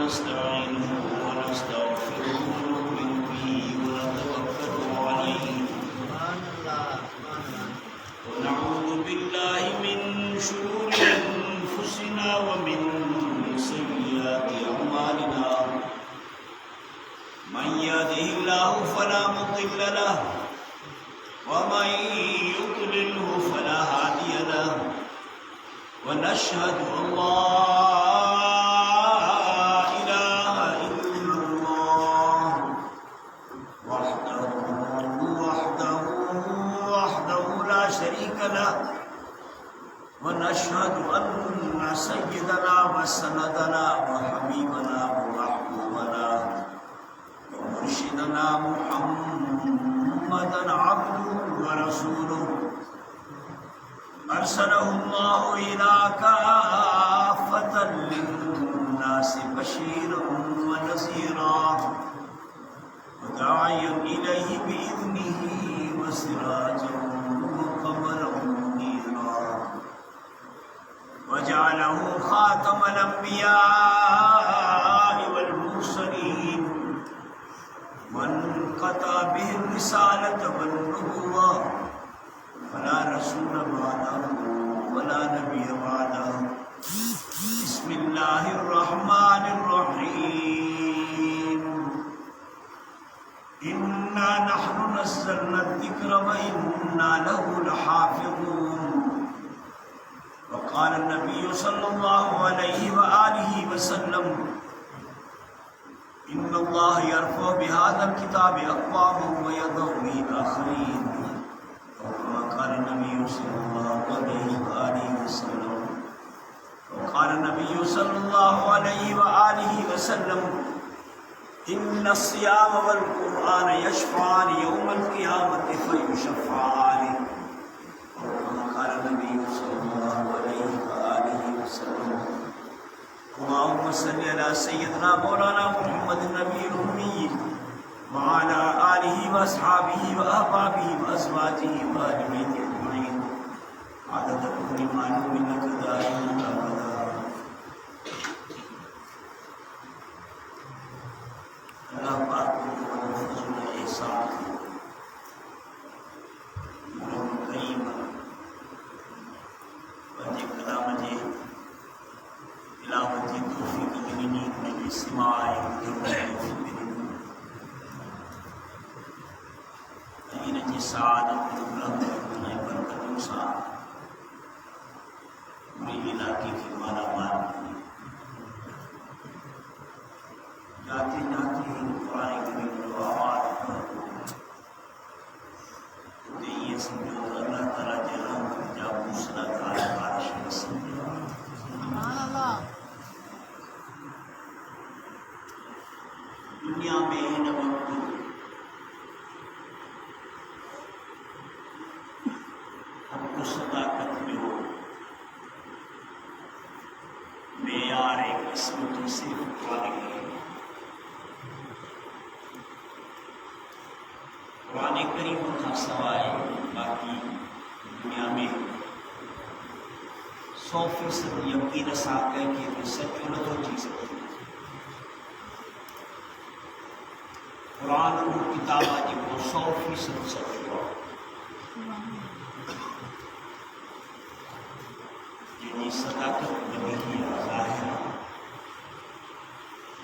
ونستعينه ونستغفره ونؤمن به ونتوكل عليه ونعوذ بالله من شرور أنفسنا ومن سيئات أعمالنا من يهده الله فلا مضل له ومن يضلله فلا هادي له ونشهد أن لا إله إلا الله وحده لا شريك له ونشهد أن سيدنا وسندنا وحبيبنا ومحبوبنا ومرشدنا محمدا عبده ورسوله أرسله الله إلى كافة للناس بشيرا ونذيرا وداعيا إليه بإذنه وسراجا وقمرا منيرا وجعله خاتم الأنبياء والمرسلين وانقطع به الرسالة والنبوة فلا رسول بعده ولا نبي بعده بسم الله الرحمن الرحيم إنا نحن نزلنا الذكر وإنا له لحافظون وقال النبي صلى الله عليه وآله وسلم إن الله يرفع بهذا الكتاب أقواما ويضع به آخرين وكما قال النبي صلى الله عليه وآله وسلم وقال النبي صلى الله عليه وآله وسلم إن الصيام والقرآن يشفعان يوم القيامة فيشفعان وكما قال النبي صلى الله عليه وآله وسلم اللهم صل على سيدنا مولانا محمد النبي الأمي وعلى آله وأصحابه وأحبابه وأزواجه وأهل بيته أجمعين عدد كل معلوم لك دائما أبدا. اللہ پاک کو فضل احسان مرم کریم وجہ کلام جے تلاوت توفیق منی من استماع این جی سعادت بلند میں برکتوں سا میری علاقے کی مالا مال جاتے جاتے ہی قرآن کریم جو آواز تو یہ سمجھو اللہ تعالیٰ جلال جا موسیٰ تعالیٰ بارش میں سمجھو دنیا میں ان وقت ہم کو صداقت میں ہو معیار قسمت صرف قرآن کریم قرآن کریم کا سوائے باقی دنیا میں 100% یقین ساتھ ہے کہ سچ نہ ہو چیز قرآن کو کتاب آجی کو 100% سچ ہوا جنہی صداقت نبی کی ظاہر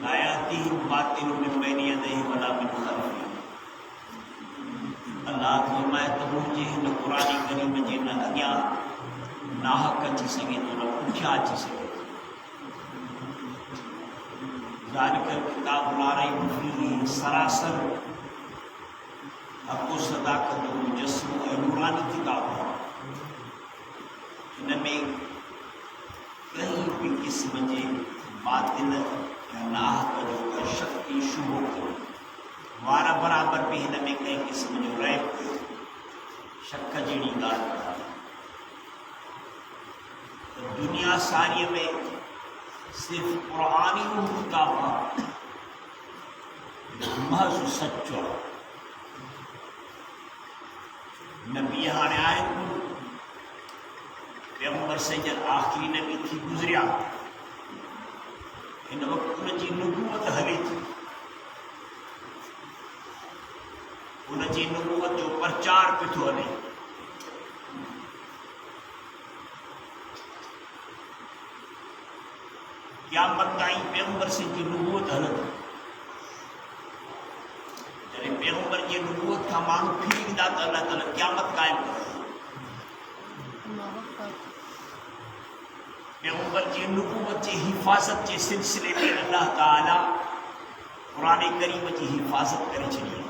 لا یاتیہم باطل من بین یدیہ ولا من خلفہ اللہ فرمائے تو مجھے نہ قرآن کریم جے نہ اگیا ناحق اچھی سگے تو نہ پوچھا اچھی سگے ذالک کتاب لا ریب فیہ سراسر حق و صداقت و مجسم و نورانی کتاب ہے ان میں کہیں بھی قسم جے باطل یا ناحق جو شک کی شبہ وارا برابر بھی ہن میں کئی قسم جو ریب شک جیڑی گال دنیا ساری میں صرف قرآنی و کتاب محض سچو نبی ہانے آئے پیغمبر سید آخری نبی تھی گزریا हिन वक़्तु उनजी नुबूवत हले थी, उनजी नुबूवत जो प्रचार पियो थो हले। क़यामत ताईं पैगंबर सिंह जी नुबूवत हलंदी। जॾहिं पैगंबर जी नुबूवत खां माण्हू फिरी वेंदा त अल्लाह ताला क़यामत क़ाइमु कंदो। पैगंबर जी नुबूवत जी हिफ़ाज़त जे सिलसिले में अल्लाह ताला क़ुरान करीम जी हिफ़ाज़त करे छॾी आहे।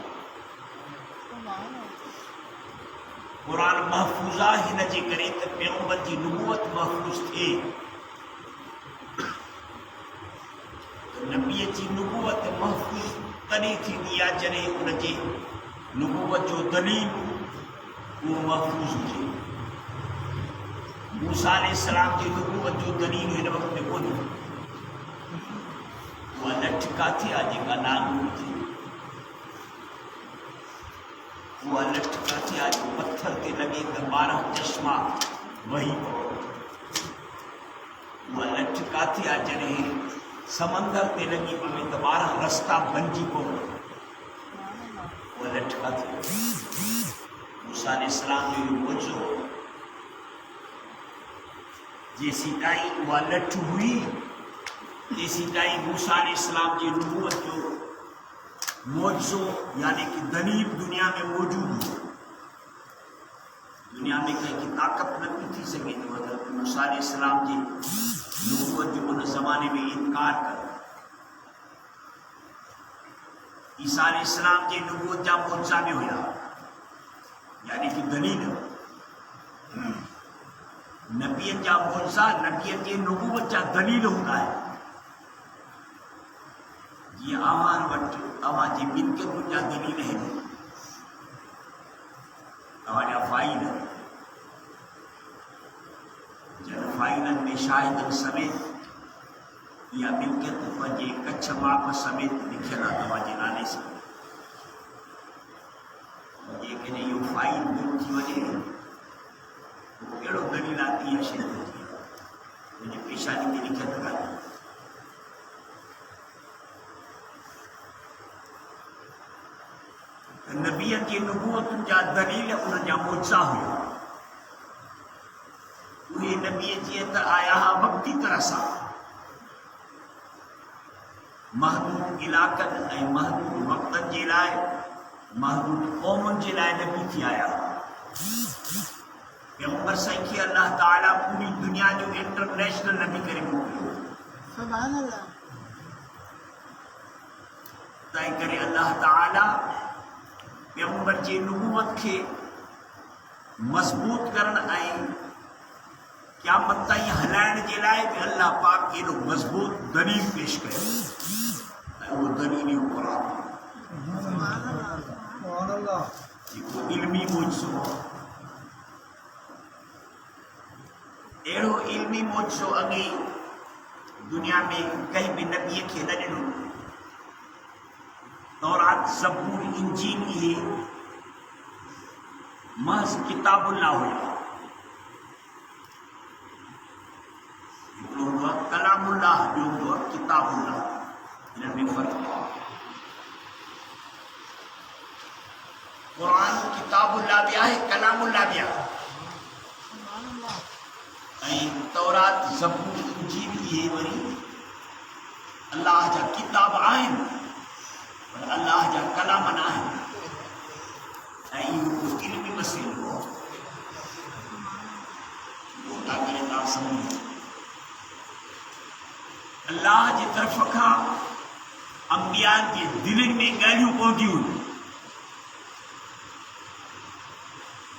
क़ुरान महफ़ूज़ आहे हिन जे करे त पैगंबर जी नुबूवत महफ़ूज़ थिए। नबीअ जी नुबूवत महफ़ूज़ तॾहिं थींदी आहे जॾहिं उनजे नुबूवत जो दलील उहो महफ़ूज़ हुजे। मूसा अलैहिस्सलाम जी नुबूवत जो दलील हिन वक़्त में कोन्हे। उहा लठ किथे आहे जेका नानूर थी? उहा लठ किथे आहे जो पत्थर ते लॻे त 12 चश्मा वही पवनि? उहा लठ किथे आहे जॾहिं समंदर ते लॻी पवे त 12 रस्ता बणिजी पवनि? उहा लठ किथे? मूसा अलैहिस्सलाम जो इहो मुइज़ो जेसीं ताईं उहा लठ हुई तेसीं ताईं मूसा अलैहिस्सलाम जी नुबूवत जो मुइज़ो यानी कि दलील दुनिया में मौजूद हो। दुनिया में कंहिंखे ताक़त न पई थी सघे जो हज़रत मूसा अलैहिस्सलाम जी नुबूवत जो उन ज़माने में इनकार करे। ईसा अलैहिस्सलाम जी नुबूवत जा मुइज़ा बि हुया, यानी कि दलील। नबियनि जा मुइज़ा नबियनि जी नुबूवत जा दलील हूंदा आहिनि। जीअं अव्हां वटि अव्हांजी मिल्कियतुनि जा दलील आहिनि, तव्हांजा फ़ाइल, जन फ़ाइलनि में शाहिदनि समेत इहा मिल्कियत पंहिंजे कच्छ माप समेत लिखियलु आहे तव्हांजे नाले सां। जेकॾहिं इहो फ़ाइल गुम थी वञे कहिड़ो दलील आहे त इहा शइ थी मुंहिंजी पेशानी में लिखियलु कान्हे। नबियनि जी नुबूवतुनि जा दलील उन्हनि जा मुइज़ा हुआ। उहे नबीअ जीअं त आया हुआ वक़्ती तरह सां महदूद इलाक़नि ऐं महदूद वक़्तनि जे लाइ, महदूद क़ौमुनि जे लाइ नबी थी आया। पैगंबर साईं खे अल्लाह ताला पूरी दुनिया जो इंटरनेशनल नबी करे मोकिलियो। सुभान अल्लाह। तंहिं करे अल्लाह ताला पैगंबर जी नुबूवत खे मज़बूत करण ऐं क़यामत ताईं हलाइण जे लाइ बि अल्लाह पाक एॾो मज़बूत दलील पेश कयो ऐं उहो दलील इहो क़ुरान जेको इल्मी मुइज़ो, अहिड़ो इल्मी मुइज़ो अॻे दुनिया में कंहिं बि नबीअ खे न ॾिनो। तौरात, ज़बूर, इंजील इहे महज़ किताबुल्लाह हुया। हिकिड़ो हूंदो आहे कलामुल्लाह, ॿियो हूंदो आहे किताबुल्लाह। हिन में फ़र्क़ु आहे। क़ुरान किताबुल्लाह बि आहे, कलामुल्लाह बि आहे। ऐं तौरात, ज़बूर, इंजील इहे वरी अल्लाह जा किताब आहिनि पर अल्लाह जा कलाम न आहिनि। ऐं इहो इल्मी मसइलो आहे। करे तव्हां सम्झो अल्लाह जी तरफ़ खां अंबियानि जे दिलनि में ॻाल्हियूं पहुतियूं हुयूं।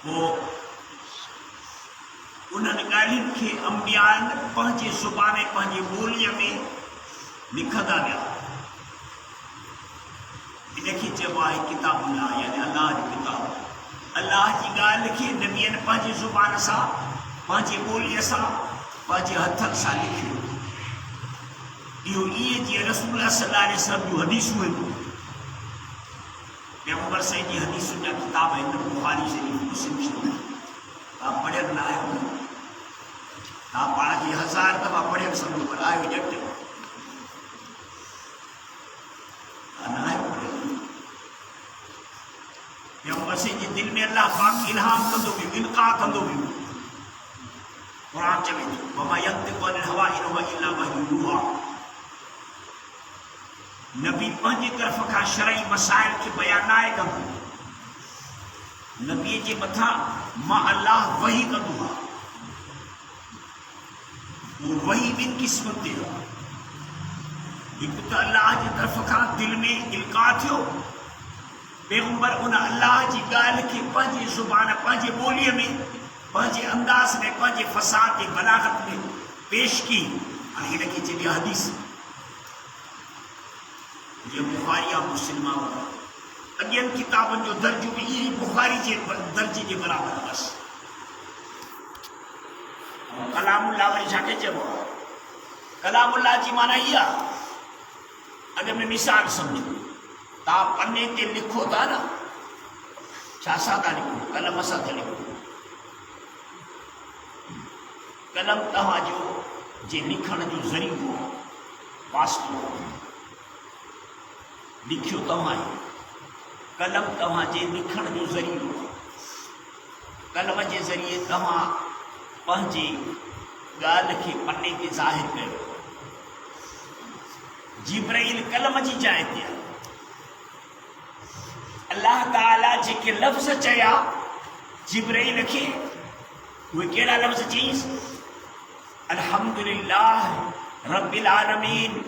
पोइ उन्हनि ॻाल्हियुनि खे अंबियानि पंहिंजे ज़ुबान पंहिंजी ॿोलीअ में लिखंदा विया। इनखे चइबो आहे किताबुल्लाह, यानी अल्लाह जी किताब। अल्लाह जी ॻाल्हि खे नबियनि पंहिंजी ज़ुबान सां, पंहिंजी ॿोलीअ सां, पंहिंजे हथनि सां लिखियो। इहो ईअं जीअं रसूल सल्लल्लाहु अलैहि वसल्लम जूं हदीसूं आहिनि। पैगंबर साईं जी हदीसुनि जा किताब आहिनि, बुखारी शरीफ़, मुस्लिम शरीफ़। तव्हां पढ़ियल न आहियो, तव्हां पाण खे 1000 दफ़ा पढ़ियल सम्झो पर आहियो ॼट। بس جی دل میں اللہ پاک الہام کندو بھی القا کندو بھی قرآن چوے تو وما ينطق عن الهوى ان هو الا وحي يوحى نبی پنجی طرف کا شرعی مسائل کے بیان نہ کندو نبی جے متھا ما اللہ وحی کندو وہ وحی بن قسمت دے ایک تو اللہ جی طرف کا دل میں القا تھو پیغمبر ان اللہ جی گال کے پنجی زبان پنجی بولی میں پنجی انداز میں پنجی فساد کی بلاغت میں پیش کی آہی لکی چلی حدیث یہ بخاری یا مسلمہ ہوگا اگین کتابن جو درجو بھی یہی بخاری جے درجی جے برابر بس کلام اللہ وری جاکے چبو کلام اللہ جی مانا یہ اگر میں مثال سمجھو تا پنے تے لکھو تا نا چا سادہ لکھو قلم سادہ لکھو قلم تہا جو جے لکھن جو ذریعہ ہو واسطو لکھو تہا قلم تہا جے لکھن جو ذریعہ ہو قلم جے ذریعے تہا پنجی گال کے پنے کے ظاہر کرو جبرائیل کلم جی جائے دیا اللہ تعالیٰ جے کے لفظ چایا جبرائیل کے وہ کیڑا لفظ چیز الحمدللہ رب العالمین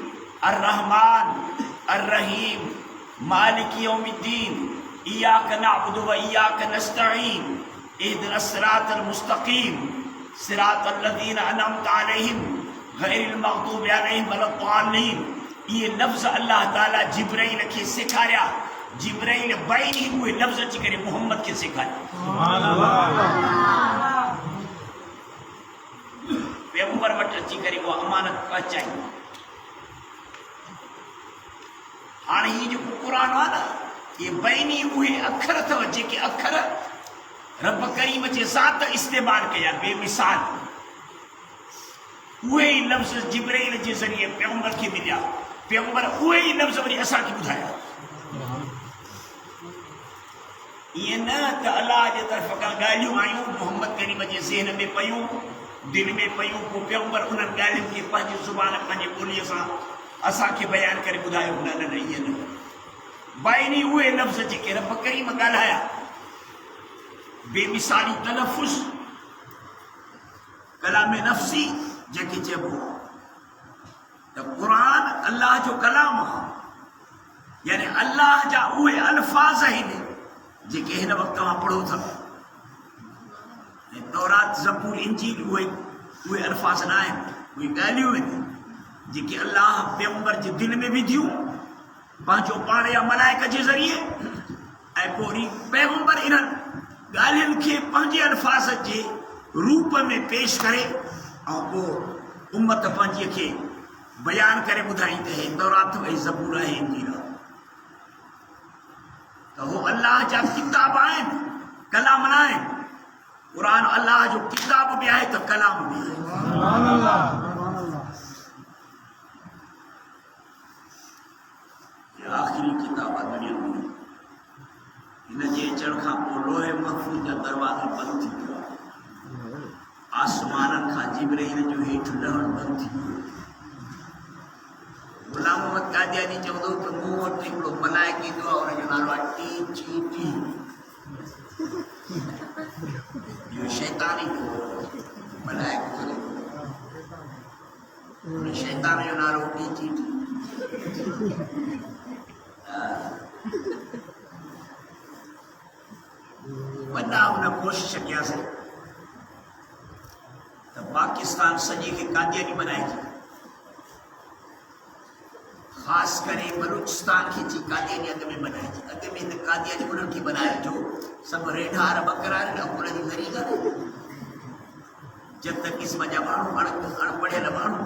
الرحمن الرحیم مالک یوم الدین ایاک نعبد و ایاک نستعین اہدنا الصراط المستقیم صراط الذین انعمت علیہم غیر المغضوب علیہم ولا الضالین یہ لفظ اللہ تعالیٰ جبرائیل کے سکھایا جبرائیل بین ہی ہوئے لفظ چکرے محمد کے سکھایا سبحان اللہ پیغمبر وٹ چکرے وہ امانت پہنچائی ہاں ہی جو قرآن والا یہ بینی ہوئے اکھر تھا جے کے اکھر رب کریم جے ذات استعمال کیا بے مثال وہی لفظ جبرائیل جے ذریعے پیغمبر کی ملیا پیغمبر وہی لفظ وری اسا کی بدھایا یہ نہ کہ اللہ جے طرف کا گالیوں آیوں محمد کریم جے ذہن میں پیوں دل میں پیوں کو پیغمبر انہاں گالیوں کی پنجی زبان پنجی بولی اسا کے بیان کرے بدھایا نہ نہ یہ نہ بائنی ہوئے لفظ جے کہ رب کریم گالایا بے مثالی تلفظ کلام نفسی جے چبو تو قرآن اللہ جو کلام یعنی اللہ جا اوے الفاظ ہی نے جے کہ ہن وقت وہاں پڑھو تھا تورات زبور انجیل اوے الفاظ نہ ہیں اوے گالیوں ہیں جے کہ اللہ پیغمبر جے دل میں بھی دیوں پانچوں پاڑے یا ملائکہ جے ذریعے اے پوری پیغمبر انہاں گالیوں کے پانچے الفاظ جے روپ میں پیش کرے اور وہ امت پانچے کے بیان کرے بدھائیں تے تورات ہے زبور ہے انجیل تو وہ اللہ جا کتاب آئیں کلام نائیں قرآن اللہ جو کتاب بھی آئے تو کلام بھی آئے سبحان اللہ یہ آخری کتاب دنیا میں انہیں جے چڑھا کو لوہے محفوظ کا دروازہ بند تھی آسمانن کا جبرائیل جو ہیٹھ لہن بند تھی غلام محمد قادیانی چودو تو منہ اور ٹکڑو بنائے کی دعا اور جو نالوا ٹی چی ٹی یہ شیطانی کو بنائے کو شیطان جو نالوا ٹی چی ٹی بندہ انہیں کوشش کیا سے تو پاکستان سجی کے قادیانی بنائے گی خاص کرے بلوچستان کی چی قادیانی اگر میں بنائے گی اگر میں قادیانی انہوں کی بنائے جو سب ریڈھار بکرار اپنا دی ذریعہ جب تک اس وجہ بانو اڑ پڑھے لبانو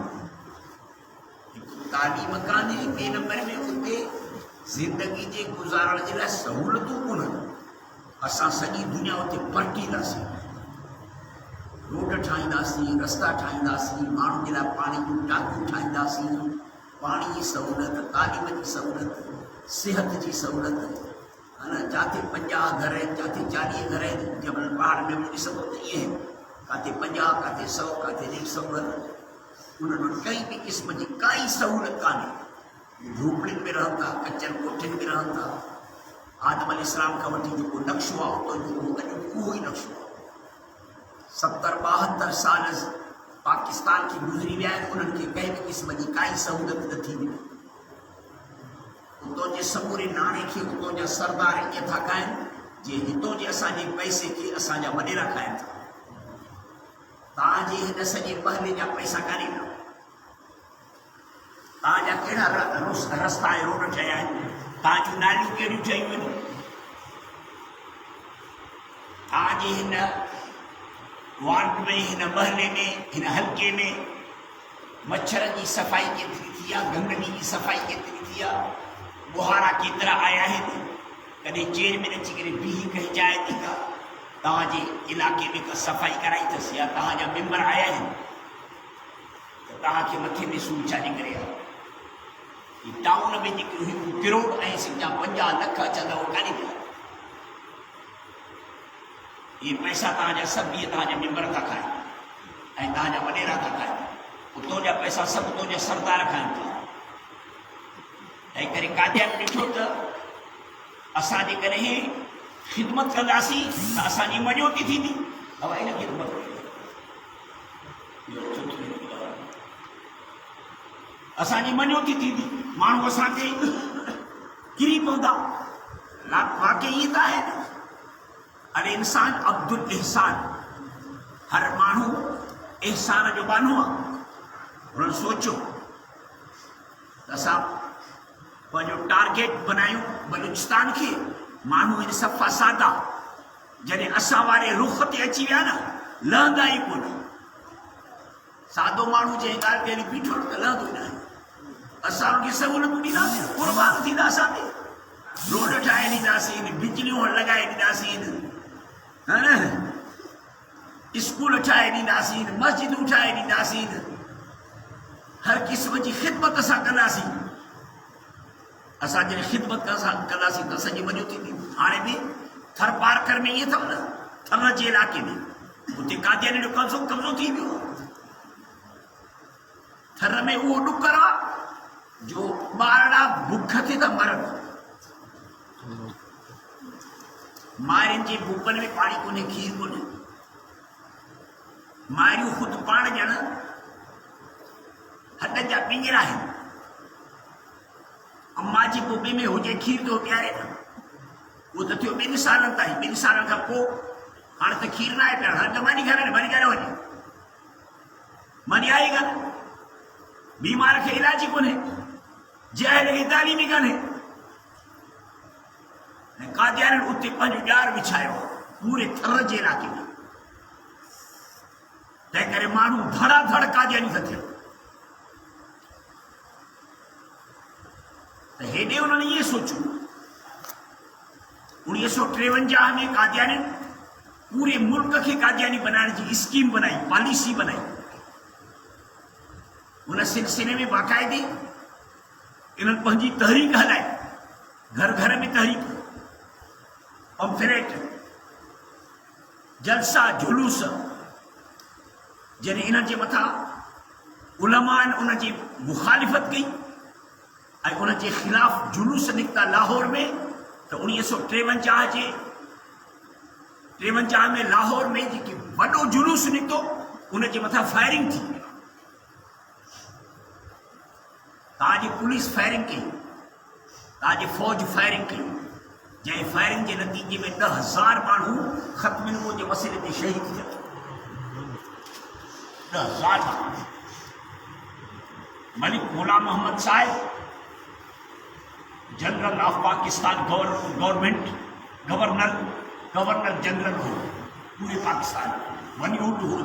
تعلیم کانے بے نمبر میں ہوتے زندگی جے گزارن جلائے سہولتوں کنن اساں سجی دنیا ہوتے پرٹی دا سی روڈ ٹھائیں دا سی رستہ ٹھائیں دا سی مانو جلائے پانی جو ٹاکو ٹھائیں دا سی پانی کی سہولت تعلیم کی سہولت صحت کی سہولت جاتے 50 گھر ہیں، جاتے 40 گھر ہیں، جبل پہاڑ میں بھی سب یہ ہے، کاتے 50 کاتے 100 کاتے 150 گھر، انہوں نے کئی بھی قسم کی کئی سہولت کانے، جھوپڑی میں رہتا، کچن کوٹھن میں رہتا، آدم علیہ السلام کا وٹی جو کو نقش ہوا تو جو کوئی نقش ہوا 70-72 سال پاکستان کی گزری ویا انہوں کی کئی بھی قسم کی کئی سہولت نہ تھی ملی، اتوں جے سمورے نانے کی اتوں جا سردار یہ تھا کھائیں جی ہتوں جے اساں جے پیسے کی اساں جا وڈیرا کھائیں تھا تاں جی ہن سجے پہلے جا پیسہ کاری نہ تاں جا کیڑا رستہ روڈ ٹھایا ہے، تاں جو نالیوں کیڑیوں ٹھائی ہوئی تاں جی ہن وارڈ میں ہن محلے میں ہن حلقے میں مچھر کی صفائی کیتری تھی گندگی کی صفائی کیتری تھی بہارا کی طرح آیا ہے کدے چیر میں نچی کرے بھی کہیں جائے تھی کا تاں جی علاقے میں کا صفائی کرائی تھس یا تاں جا ممبر آیا ہے تو تاں کے متھے میں سوچا نہیں کرے یہ ٹاؤن میں جی کروڑ ऐं سجا 50 لکھ چلدا وہ کانی پیا یہ پیسہ تاں جا سب یہ تاں جا ممبر تھا کھائے ऐं تاں جا وڈیرا تھا کھائے اتوں جا پیسہ سب اتوں جا سردار کھائیں تھا ऐं करे कादियान ॾिठो त असांजे करे ख़िदमत कंदासीं त असांजी मञोती थींदी अब हिन ख़िदमत असांजी मञोती थींदी माण्हू असांखे किरी पवंदा वाकई इएं त आहे न अरे इंसान अब्दुल एहसान हर माण्हू एहसान जो बानो आहे हुननि सोचियो त असां पंहिंजो टारगेट बनायूं बलूचिस्तान खे माण्हू इन सफ़ा सादा जॾहिं असां वारे रुख ते अची विया न लहंदा ई कोन सादो माण्हू जंहिं ॻाल्हि ते बीठो त लहंदो ई न असां उनखे सहूलियतूं ॾींदासीं क़ुर्बान थींदा असां ते रोड ठाहे ॾींदासीं बिजलियूं लॻाए ॾींदासीं हा न स्कूल ठाहे ॾींदासीं मस्जिदूं ठाहे ॾींदासीं हर क़िस्म जी ख़िदमत असां कंदासीं असां जॾहिं ख़िदमत कंदासीं त असांजी मञोती थी हाणे बि थर पारकर में ईअं अथव न थर जे इलाइक़े में उते कादियानी जो कब्ज़ो थी वियो थर में उहो ॾुकर आहे जो ॿारड़ा बुख ते त मरनि मारियुनि जे भूपनि में पाणी कोन्हे खीर कोन्हे मारियूं ख़ुदि पाण ॼण हॾ जा पिंजरा आहिनि अम्मा जी बोबे में हुजे खीर तो प्यारे न वो तो थियो 2 सालनि ताईं 2 सालनि खां पोइ हाणे त खीर न आहे पिया हाणे त मानी घर में मरी करे वञे मनी आई ॻाल्हि बीमार खे इलाज ई कोन्हे जहल खे तालीम ई कान्हे ऐं कादियानी उते पंहिंजो ॼार विछायो पूरे थर जे इलाइक़े में तंहिं करे माण्हू धड़ाधड़ कादियानी था थियनि त हेॾे उन्होंने ये सोचो 1953 में कादियानी पूरे मुल्क के कादियानी बनाने की स्कीम बनाई पॉलिसी बनाई उन सिलसिले में बाकायदे इन्होंने पंहिंजी तहरीक हलाई घर घर में तहरीक पंफलेट जलसा जुलूस जॾहिं इन जे मथां उलमान उन जी मुखालिफ़त कई ऐं उन जे ख़िलाफ़ जुलूस निकिता लाहौर में त 1953 में लाहौर में जेकी वॾो जुलूस निकितो उन जे मथां फायरिंग थी तव्हांजी पुलिस फायरिंग कई तव्हांजी फौज फायरिंग कई जंहिं फायरिंग जे नतीजे में 10,000 माण्हू ख़त्म नमूने जे मसइले ते शहीद थी विया 10,000 माण्हू Malik Ghulam Mohammad Sahib general of Pakistan governor general हो पूरे पाकिस्तान वनयूट हो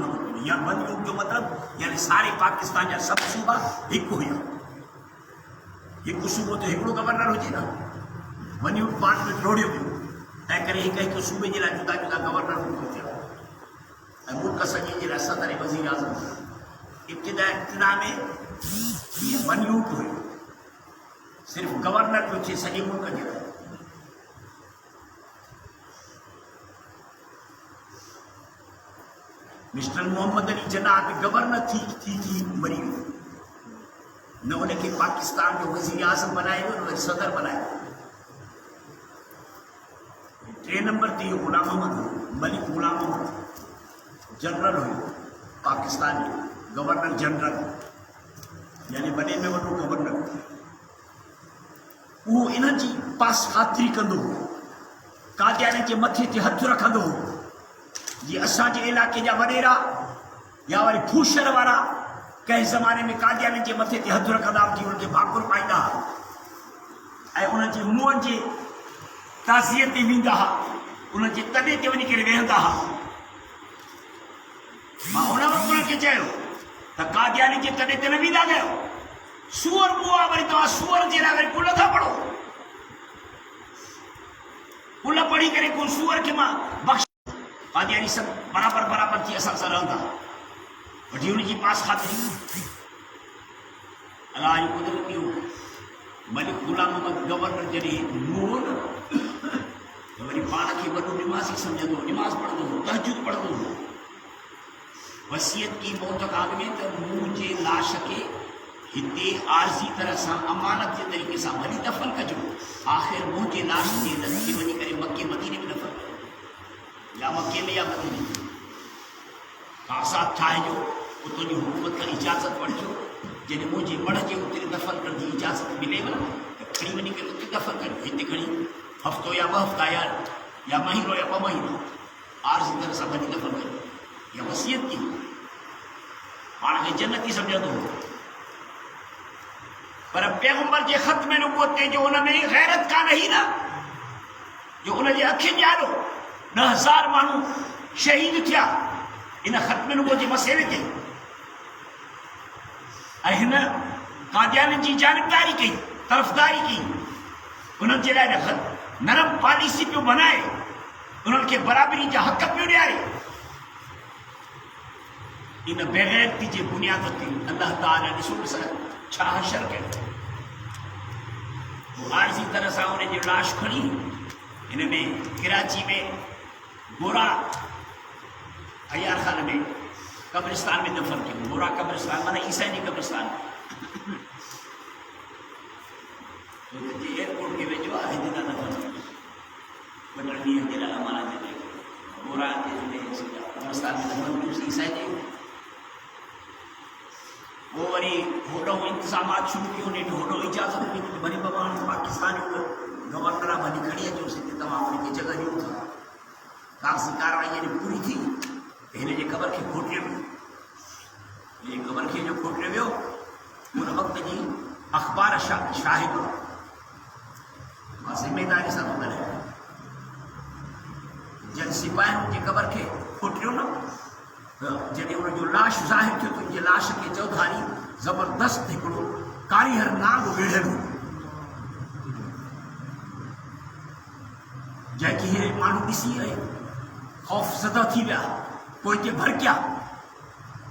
या वनयूट जो मतलब यानी सारे पाकिस्तान जा सब सूबा एक हुआ एक सूबो तो एक गवर्नर हुजे न वनयूट पार्ट में टोड़ियो पियो तंहिं करे हिक सूबे जे लाइ जुदा जुदा गवर्नर थिया ऐं मुल्क सॼे जे लाइ सदर वज़ीर आज़म इब्तिदा में ये वनयूट हुयो सिर्फ गवर्नर पियो थिए सॼे मुल्क जे लाइ مسٹر محمد علی جناح گورنر تھی مری نہ انہیں کہ پاکستان جو وزیر اعظم بنائے انہیں صدر بنائے. 3 نمبر تھی غلام محمد ملک غلام محمد جنرل ہوئی پاکستان جو گورنر جنرل یعنی بنے میں وڈو گورنر وہ انہوں جی پاس خاطری کندو قادیانی کے متھے تے ہتھ رکھندو جی اساں جے علاقے جا وڈیرا یا وری پھوشر وارا کہیں زمانے میں قادیانی کے متھے تے ہتھ رکھندا جی ان کے بھاکر پائیدا اے انہوں جی منہن جے تعزیت تے ویندا انہوں جے تنے تے ونی کرے وہندا ماں انہاں وقت کے چاہیو تا قادیانی جے تنے تے ویندا گئے سور بوا وری تو سور جے لا وری کل تھا پڑھو کل پڑھی کرے کون سور کے ماں بخش قادیانی سب برابر تھی اساں سره رہندا وٹھی ان جی پاس خاطری اللہ جی قدرت دیو ملک غلام محمد گورنر جڑی نور وری پان کے وڈو نمازی سمجھندو نماز پڑھندو تہجد پڑھندو وصیت کی موت کاغ میں تو منہ جے لاش کے ہتے عارضی طرح سے امانت کے طریقے سے ولی دفن کجو آخر منہ جے لاش کے نزدیک ونی کرے مکے مدینے میں دفن یا مکے میں یا مدینے میں کاغذات ٹھائے جو اتوں کی حکومت کا اجازت پڑھو جن مجھے مڑ کے اتنے دفن کر دی اجازت ملے وا کھڑی ونی کے اتنے دفن کر ہتے کھڑی ہفتوں یا ب ہفتہ یا مہینوں یا ب مہینوں عارضی طرح سے ولی دفن کر یا وصیت کی پان کے جنتی سمجھا دو پر پیغمبر جے ختم نبوت تے جو انہوں میں غیرت کا نہیں نا جو انہوں نے اکھیں جانو 9000 مانو شہید تھیا ان ختم نبوت جے مسئلے تے اہن قادیانی جی جانبداری کی طرفداری کی انہوں جے لائے نرم پالیسی پہ بنائے انہوں کے برابری جا حق پہ ڈیارے ان بغیر تیجے بنیاد ہوتی اللہ تعالیٰ رسول سے چھا حشر کرتے وہ عارضی طرح سے انہیں جو لاش کھڑی انہیں میں کراچی میں گورا عیار خانہ میں قبرستان میں دفن کی گورا قبرستان مانا عیسائی قبرستان ایئرپورٹ کے جو آئے دینا دفن بٹرنی ہے جلال ہمارا دے گورا قبرستان میں دفن کی عیسائی دے وہ وری ہوٹو انتظامات شروع کی انہیں ہوٹو اجازت بھی بنی بابان پاکستانی گورنرہ بنی کھڑی ہے جو اسے تمام اپنی کی جگہ نہیں تھا کاغذی کاروائی یعنی پوری تھی انہیں یہ قبر کے کھوٹے بھی یہ قبر کے جو کھوٹے بھی ہو ان وقت جی اخبار شاہد ذمہ داری سے ہوتا ہے جن سپاہیوں کی قبر کے کھوٹے ہو نا جنہیں انہوں جو لاش ظاہر تھے تو یہ لاش کے چودھاری زبردست ہکڑو کاری ہر ناگ ویڑھے رو جائے کہ یہ مانو کسی ہے خوف زدہ تھی بیا کوئی تے بھر کیا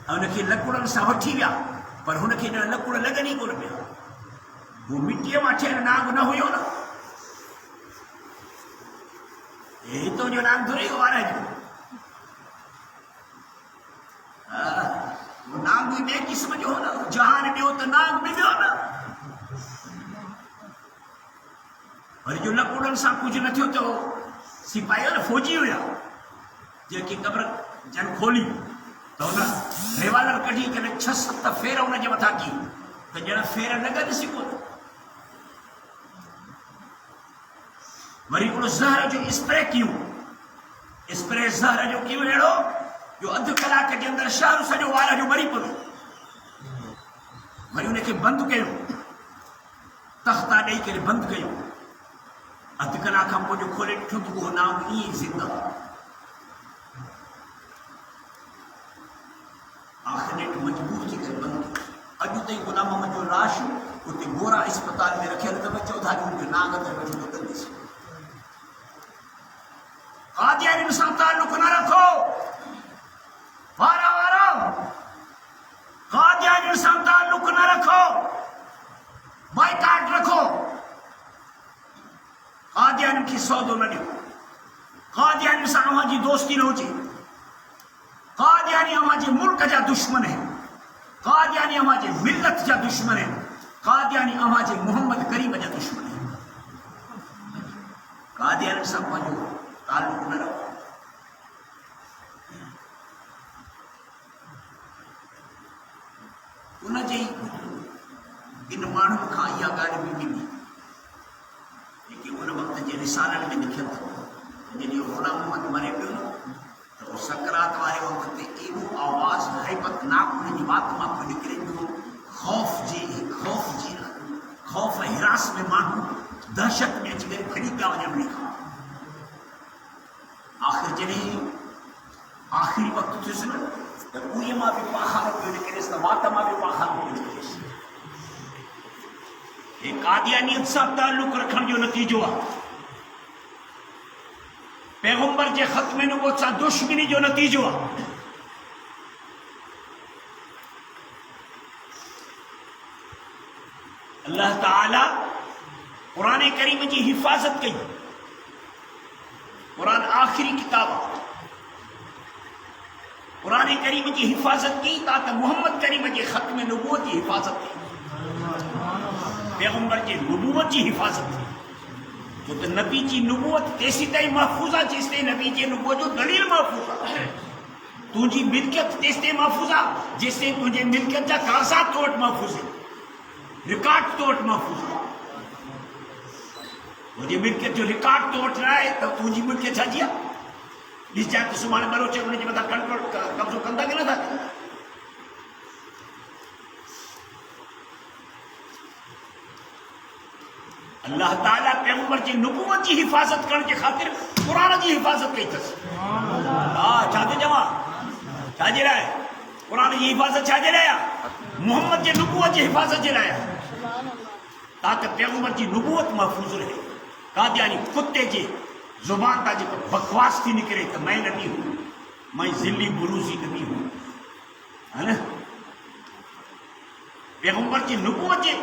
انہیں کہ لکڑن سا وٹھی بیا پر انہیں کہ لکڑ لگنی کو بیا وہ مٹی ماٹھے ناگ نہ ہوئی ہو نا یہ تو جو ناگ دھرے ہو آ رہا ہے جو وہ ناگ بھی بے قسم جو ہونا جہان بھی ہو تو ناگ بھی ہونا اور جو لکڑن سا کچھ نہ تھے تو سپاہی اور فوجی ہویا جن کی قبر جن کھولی تو انہیں ریوالر کڑھی کہ 6-7 پھیرہ انہیں جب تھا کی تو جنہ پھیرہ لگا دسی کو مری کو زہر جو اسپرے کیوں اسپرے زہر جو کیوں لیڑو جو ادھ کلاک کے اندر شہر سجو والا جو مری پڑو مری انہیں کہ بند کیوں تختہ نہیں کہ بند کیوں ادھ کلاک ہم کو جو کھولے ٹھک کو نام ای زندہ آخر نے مجبور کی کر بند کی اجو تے غلام محمد جو لاش اتے گورا اسپتال میں رکھے تو بچوں تھا جو ان کے ناگ تے بیٹھے تو کر دی قادیانی کے ساتھ تعلق نہ رکھو وارا قادیانی کے ساتھ تعلق نہ رکھو بائیکاٹ رکھو قادیانی کی سودو نہ دیو قادیانی سے آوہاں جی دوستی نہ ہو چی قادیانی हमारे मुल्क जा दुश्मन है, कादियानी हमारे मिल्लत जा दुश्मन है, कादियानी हमारे मोहम्मद करीम जा दुश्मन है। कादियानी सां पंहिंजो ताल्लुक न रखो। उन जे इन माण्हुनि खां इहा ॻाल्हि बि मिली जेकी उन वक़्त जे रिसालनि में लिखियल अथव। जॾहिं ग़ुलाम मोहम्मद मरे पियो न त उहो सकरात वारे वक़्त ते एॾो आवाज़ हैबतनाक हुनजी वात मां पियो निकिरे पियो, ख़ौफ़ हिरास में माण्हू दहशत में अची करे भॼी पिया वञनि उन खां। आख़िर जॾहिं आख़िरी वक़्तु थियुसि न त ॿुड़ीअ मां बि पाखारो पियो निकिरेसि त वात मां बि पाखारो पियो निकिरेसि। हे कादियानियत सां ताल्लुक़ रखण जो नतीजो आहे, पैगंबर जे ख़त्म नबूवत सां दुश्मनी जो नतीजो आहे। अल्लाह ताला कुरान करीम जी हिफ़ाज़त कई। कुरान आख़िरी किताब आहे, कुरान करीम जी हिफ़ाज़त की त मोहम्मद करीम जे ख़त्म नबूवत जी हिफ़ाज़त की, पैगंबर जे नबूवत जी हिफ़ाज़त की। जो त नबी जी नबूवत तेसी ताईं महफ़ूज़ आहे जेसि ताईं नबी जे नबूवत जो दलील महफ़ूज़ आहे। तुंहिंजी मिल्कियत तेसि ताईं महफ़ूज़ आहे जेसि ताईं तुंहिंजे मिल्कियत जा काग़ज़ात तो वटि महफ़ूज़ आहिनि, रिकॉर्ड तो वटि महफ़ूज़ आहे। तुंहिंजी मिल्कियत जो रिकॉर्ड तो वटि न आहे त तुंहिंजी मिल्कियत छा जी आहे? ॾिस जाए त सुभाणे बलोच उनजे मथां कंट्रोल कब्ज़ो कंदा की नथा? अल्लाह ताला पैगंबर जी नबूवत जी हिफ़ाज़त करण जे ख़ातिर कुरान जी हिफ़ाज़त कई अथसि। हा, छा थो चवां? छाजे लाइ? कुरान जी हिफ़ाज़त छाजे लाइ आहे? मोहम्मद जे नबूवत जी हिफ़ाज़त जे लाइ आहे, ताकि पैगंबर जी नबूवत महफ़ूज़ रहे। कादियानी कुत्ते जे ज़ुबान तां जेको बकवास थी निकिरे त मैं नबी हूं, मैं ज़िल्ली बुरूज़ी नबी हूं, है न? पैगंबर जी नबूवत जे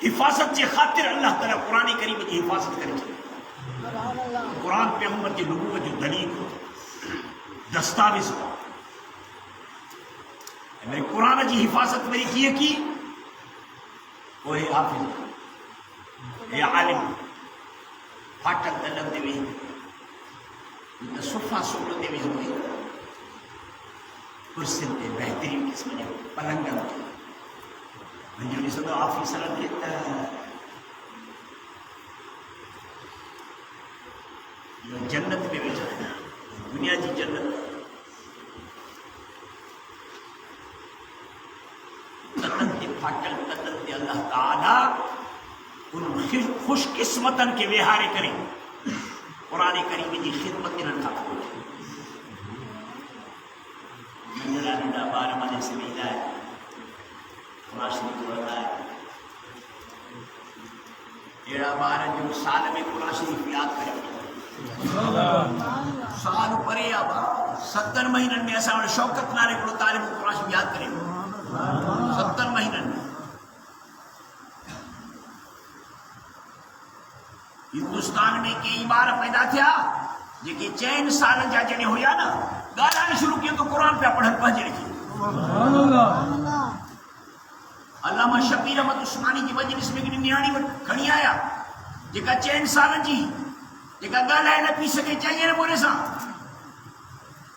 हिफ़ाज़त जे ख़ातिर अल्लाह ताला कुरान करीम जी हिफ़ाज़त करे छॾी। कुरान पैगंबर जी नबूवत जो दलील दस्तावेज़ हो। मेरे कुरान जी हिफ़ाज़त मेरी कीअं की? वो हे हाफ़िज़, हे आलिम, फाटल दलनि ते वेही न सुफ़ा सोल ते वेही कुर्सियुनि ते बहितरीन क़िस्म जे पलंगनि ते मुंहिंजो ॾिसंदो ऑफिसरनि खे त इहो जन्नत में वेठा आहिनि, दुनिया जी जन्नत। तननि ते फाटल तननि ते अल्लाह ताला उन ख़ुशकिस्मतनि खे विहारे करे कुरान करीम जी ख़िदमत इन्हनि खां कयो। नंढड़ा नंढा ॿार माने वेंदा आहिनि, कुरान शरीफ़ पढ़ंदा आहिनि। अहिड़ा ॿार जो साल में कुरान शरीफ़ यादि करे साल परे आहे ॿार। 70 महीननि में असां वटि शौकत नाले हिकिड़ो तालिब कुरान शरीफ़ यादि करे 70 महीननि में। हिंदुस्तान में कई ॿार पैदा थिया जेके 4 सालनि जा जॾहिं हुया न ॻाल्हाइण शुरू कयो त क़ुरान पिया पढ़नि पंहिंजे लिखी। अल्लामा शबीर अहमद उस्मानी जी मजलिस में हिकिड़ी नियाणी खणी आया जेका 4 सालनि जी, जेका ॻाल्हाए न पई सघे चङे नमूने सां।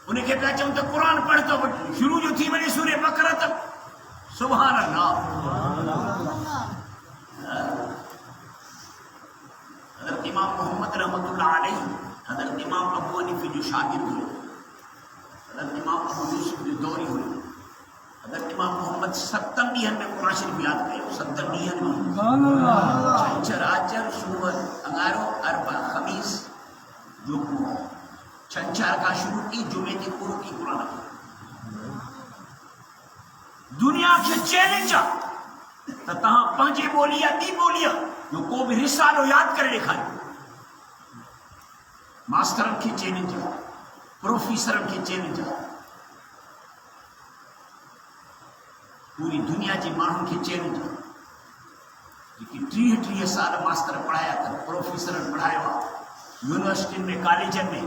उनखे पिया चऊं त क़ुरान पढ़ त शुरू जो थी वञे सूरे बकरा तक। सुभान अल्लाह। हज़रत इमाम मोहम्मद रहमतुल्लाह अलैहि, हज़रत इमाम अबू हनीफा जो शागिर्द हुए, हज़रत इमाम अबू यूसुफ जो दौरी हुए। हज़रत इमाम मोहम्मद 70 ॾींहंनि में क़ुरान शरीफ़ यादि कयो। 70 ॾींहंनि में छंछरु, आचर, सूमर, अंगारो, अरबा, ख़मीस, जुमो, छंछरु खां शुरू की जुमे ते पूरो की क़ुरान। दुनिया खे चैलेंज आहे त तव्हां पंहिंजी ॿोली या ॿी ॿोलीअ जो को बि रिसालो यादि करे ॾेखारियो। मास्तरनि खे चैलेंज आहे, प्रोफेसरनि खे चैलेंज आहे, पूरी दुनिया जे माण्हुनि खे चैलेंज आहे। जेके 30 साल मास्तर पढ़ाया अथनि, प्रोफेसरनि पढ़ायो आहे यूनिवर्सिटियुनि में, कॉलेजनि में,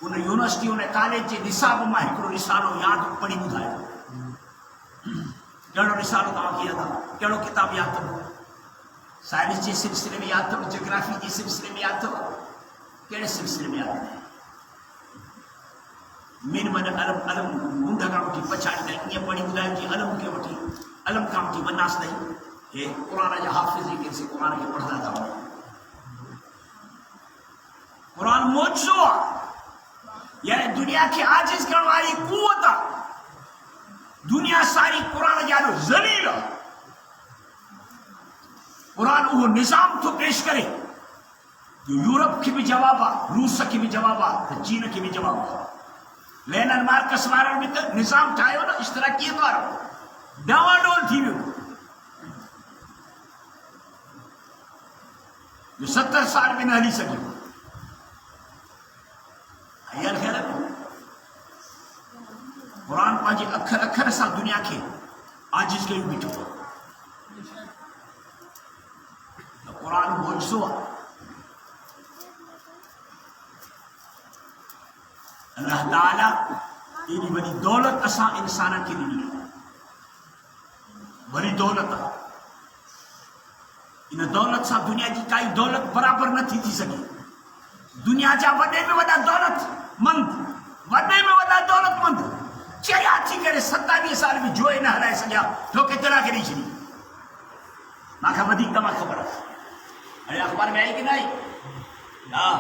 उन यूनिवर्सिटी उन कॉलेज जे निसाब मां हिकिड़ो रिसालो यादि पढ़ी ॿुधायो। कहिड़ो रिसालो तव्हांखे यादि आहे? कहिड़ो किताब यादि अथव? साइंस जे सिलसिले में यादि अथव? जोग्राफी जे सिलसिले में यादि अथव? कहिड़े सिलसिले में यादि अथव? मेन मन अलम अलम मुंड खां वठी पछाड़ी ताईं ईअं पढ़ी ॿुधायो कि अलम खे वठी अलम खां वठी वनास ताईं हे क़ुर जा हाफ़िज़ जेके से क़ुर खे पढ़ंदा था वञनि। क़ुर मौजज़ो आहे, यानी दुनिया खे आजिज़ करण वारी क़ुवत आहे। दुनिया सारी क़ुर ॾाढो ज़लील आहे। क़ुर उहो निज़ाम थो पेश करे जो यूरोप खे बि जवाबु आहे, रूस खे बि जवाबु आहे, त चीन खे बि जवाबु आहे। लेनिन मार्कस वारनि बि त निज़ाम ठाहियो न इश्तराकीयत वारो, डावाडोल थी वियो जो 70 साल में न हली सघियो। क़ुर पंहिंजे अखर अखर सां दुनिया खे आजिज़ कयो बीठो आहे। क़ुर मौजज़ो आहे। अल्लाह ताला एॾी वॾी दौलत असां इंसाननि खे ॾिनी आहे, वॾी दौलत आहे। इन दौलत सां दुनिया जी काई दौलत बराबरि नथी थी सघे। दुनिया जा वॾे में वॾा दौलतमंद, वॾे में वॾा दौलतमंद चया थी करे 27 साल बि जोए न हलाए सघिया, ठोके तलाक ॾेई छॾी। मूंखे वधीक तव्हां ख़बर आहे, हाणे अख़बार में आई कि न आई? हा,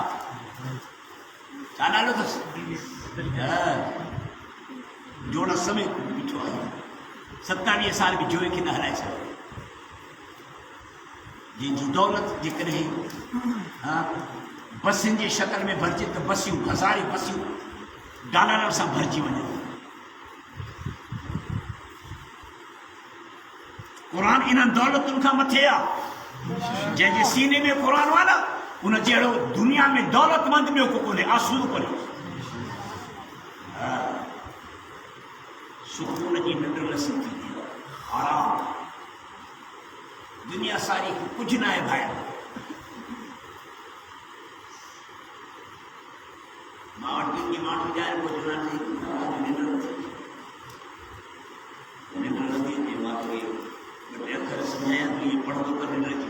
छा नालो अथसि? जोड़ समेत बीठो आहे, 27 साल बि जोए खे न हलाए सघियो। जंहिंजी दौलत जेकॾहिं बसियुनि जे शक्ल में भरिजे त बसियूं, हज़ारे बसियूं डॉलरनि सां भरिजी वञे। क़ुर इन्हनि दौलतुनि खां मथे आहे। जंहिंजे सीने में क़ुर आहे न, उन जहिड़ो दुनिया में दौलतमंद ॿियो को कोन्हे, आसूर कोन्हे। सुकून जी निंड नसीब थींदी आहे, आराम। दुनिया सारी कुझु न आहे भाई। मां वटि कंहिंखे माण्हू ॼाणे पोइ निंड नथी अचे। मां तोखे ॿ टे अखर सम्झायां, तूं इहे पढ़ंदो त निंड अची।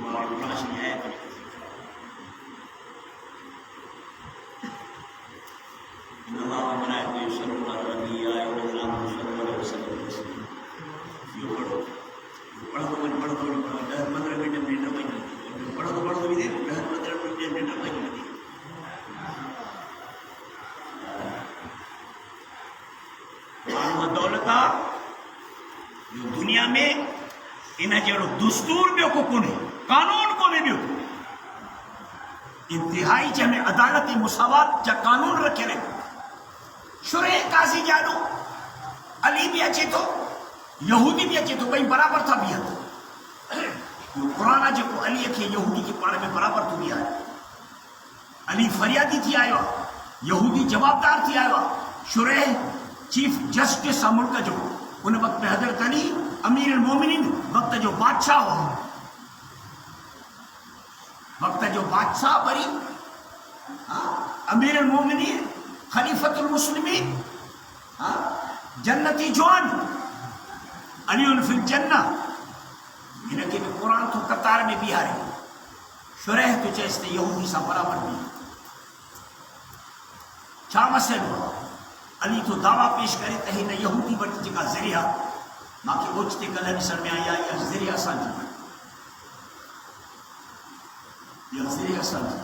मां रोशनी आया दौलत आहे जो दुनिया में इन जहिड़ो दुस्तूर ॿियो को कोन्हे, कानून कोन्हे ॿियो। इंतिहाई जंहिंमें अदालत मुसावात जा कानून रखियल आहिनि। शुरे काज़ी जाॾो अली बि अचे थो, यहूदी बि अचे थो, ॿई बराबरि था बीहनि। क़ुर जेको अलीअ खे यहूदी खे पाण में बराबरि थो बीहारे। अली फरियादी थी आयो आहे, यहूदी जवाबदार थी आयो आहे। शुरे चीफ जस्टिस आहे मुल्क जो। उन वक़्त में हज़रत अली अमीर मोमिनीन वक़्त जो बादशाह हो। वक़्त जो बादशाह वरी अमीर मोमिनीन खलीफतुल मुस्लिमीन, जन्नती जवान, अलीउन फिल जन्नह। हिनखे बि क़ुर थो कतार में बीहारे। शुरह तो चएसि त यहूदी सां बराबरि बि। छा मसइलो? अली तो दावा पेश करे त हिन यहूदी वटि जेका ज़रिया मूंखे ओचिते कल्ह ॾिसण में आई आहे, इहा ज़रिया असांजी, इहा ज़रिया असांजी।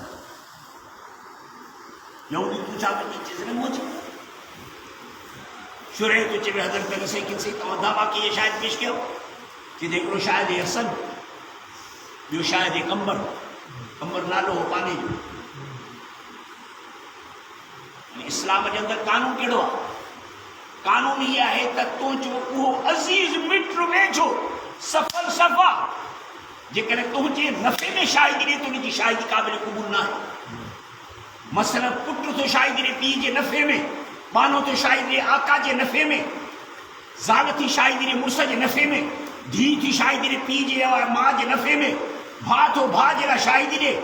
यहूदी पूछा वञी चइसि मुझे शुरे तो चवे हज़रत रसूल किनसे तव्हां दावा कई शायद पेश कयो कि हिकिड़ो शायद हसन, ॿियो शायद कंबर। कंबर नालो हो पाने जो। इस्लाम के अंदर कानून कहिड़ो आहे? कानून ये है त तूं जो उहो अज़ीज़ मिट वेझो सफल सफ़ा जेकॾहिं तुंहिंजे नफ़े में शाहिदी ॾे त उनजी शाहिदी क़ाबिल क़बूल न आहे। मसलन पुट तो शाहिदी ॾे पीउ जे नफ़े में, बानो तो शाहिदी ॾे आका जे नफ़े में, ज़ाल थी शाहिदी ॾे मुड़ुस जे नफ़े में, دھی تھی شاہدی نے پی جے اور ماں جے نفے میں بھا تو بھا جے لا شاہدی نے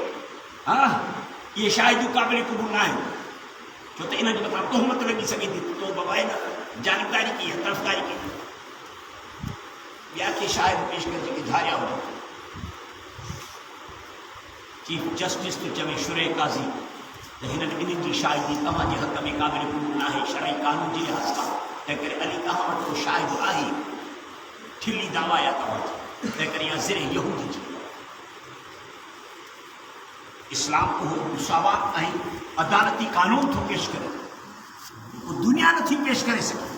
ہاں یہ شاہدی قابل قبول نہ ہے چھو تو انہاں جو مطلب تہمت لگی سکے تھی تو ببائے نا جانبداری کی ہے طرفداری کی ہے یا کہ شاہد پیش کر کے دھاریا ہو چیف جسٹس تو چوے شرع قاضی تو انہن جی شاہدی تمام جے حق میں قابل قبول نہ ہے شرعی قانون جی لحاظ کا تکر علی احمد کو شاہد آہی ٹھلی دعویٰ یا تمام تکر یا زر یہودی جی اسلام کو مساوات آئی عدالتی قانون تو پیش کرے وہ دنیا نہ تھی پیش کرے سکے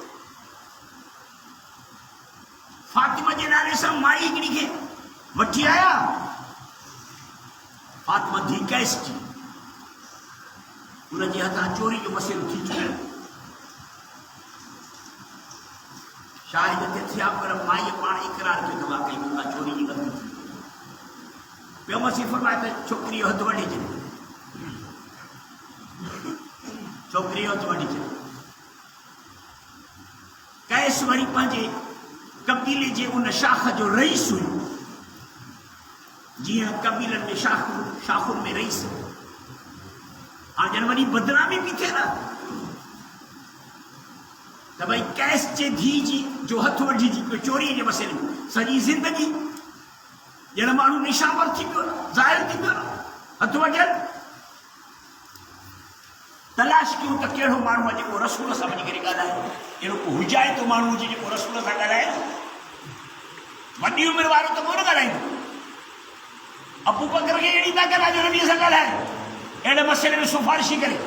فاطمہ جے نالے سا مائی گڑی کے وٹھی آیا فاطمہ دھی کیس کی انہاں جی ہتھاں چوری جو مسئلہ تھی چکے شاہد تے تھیا پر مائی پاڻ اقرار کے دوا کئی انہاں چوری کی غلطی تھی پیو مسیح فرمایا تے چھوکری ہتھ وڈی چے چھوکری ہتھ وڈی چے کیس وری پنجے قبیلے جے ان شاخ جو رئیس ہوئی جی قبیلن میں شاخن میں رئیس جن وری بدنامی بھی تھے نا تو بھائی کیس چے دھی جی جو ہتھ وڈی جی کوئی چوری جے مسئلے میں سجی زندگی جن مانو نشان تھی پیو ظاہر تھی پیو ہتھ وڈل تلاش کیوں تو کہڑو مانو ہے جو رسول سمجھ کرے ॻाल्हाए اहिड़ो को हुजाए तो माण्हू हुजे जेको रसूल सां ॻाल्हाए वॾी उमिरि वारो त कोन ॻाल्हाईंदो अबू बकर खे अहिड़ी ताक़त आहे जो नबीअ सां ॻाल्हाए अहिड़े मसइले में सिफारिशी करे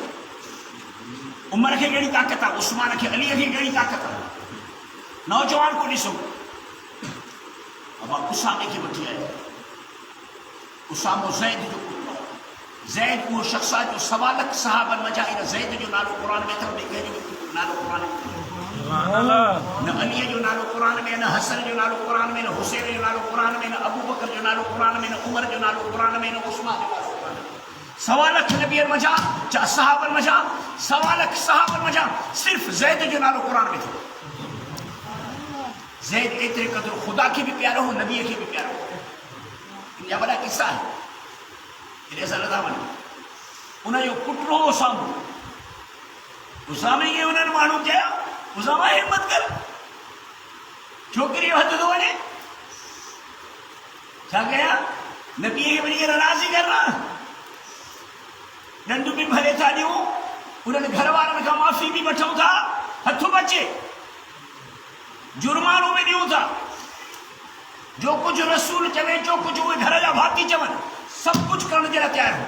उमर खे कहिड़ी ताक़त आहे उस्मान खे अलीअ खे कहिड़ी ताक़त आहे नौजवान को ॾिसो अबा उसामे खे वठी आया उसामो ज़ैद जो पुटु आहे ज़ैद उहो शख़्स आहे जो 1.25 लाख सहाबनि मंझां इन ज़ैद जो नालो क़ुर में अथव ॿिए कंहिंजो बि नालो क़ुर में न अलीअ जो नालो क़ुर में न हसन जो नालो क़ुर में न हुसैन जो नालो क़ुर में न अबू बकर जो नालो क़ुर में न उमर जो नालो क़ुर में न उस्मान जो नालो क़ुर में 1.25 लाख नबीअनि मंझां जा सहाबनि मंझां 1.25 लाख सहाबनि मंझां सिर्फ़ ज़ैद जो नालो क़ुर में अथव ज़ैद एतिरे क़दुरु ख़ुदा खे बि प्यारो हो नबीअ खे बि प्यारो हो इन जा वॾा किस्सा आहिनि इने सां नथा वञूं उनजो पुटु हो उसामो उसामे खे उन्हनि माण्हू चयो उसामा हिम्मत कर छोकिरी हथ थो वञे छा कयां नबीअ खे वञी करे राज़ी करना ॾंड बि भरे था ॾियूं उन्हनि घर वारनि खां माफ़ी बि वठूं था हथ बचे जुर्मानो में ॾियूं था जो कुछ रसूल चवे जो कुछ उहे घर जा भाती चवनि सब कुछ करण जे लाइ तयार हो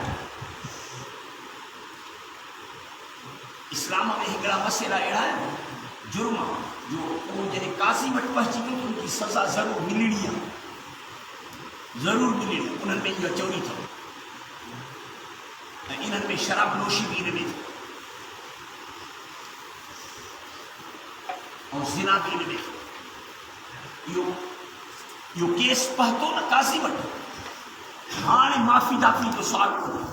इस्लाम में हिकिड़ा मसइला अहिड़ा आहिनि जुर्म जो वो जॾहिं काज़ी वटि पहुची वियो उनकी सज़ा ज़रूर मिलणी आहे ज़रूर मिलणी उन्हनि में इहा चोरी अथव ऐं इन्हनि में शराब नोशी बि इन में ऐं ज़िना बि इन में इहो केस पहुतो न काज़ी वटि हाणे माफ़ी दाफ़ी जो सुवाल कोन्हे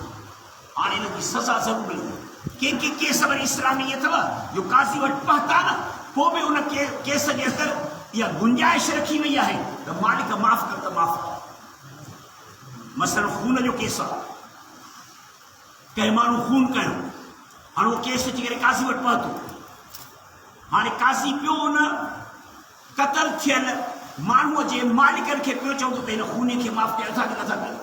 हाणे इनजी सज़ा ज़रूर मिलंदी के केस वरी इस्लामी इहे अथव जो काज़ी वटि पहुता न पोइ बि उन केस जे अंदरि इहा गुंजाइश रखी वई आहे त मालिक माफ़ कर त माफ़ कर मसइलो खून जो केस आहे कंहिं माण्हू खून कयो हाणे उहो केस अची करे काज़ी वटि पहुतो हाणे काज़ी पियो उन क़तल थियल माण्हूअ जे मालिकनि खे पियो चवंदो त हिन खून खे माफ़ कयो था की नथा कयो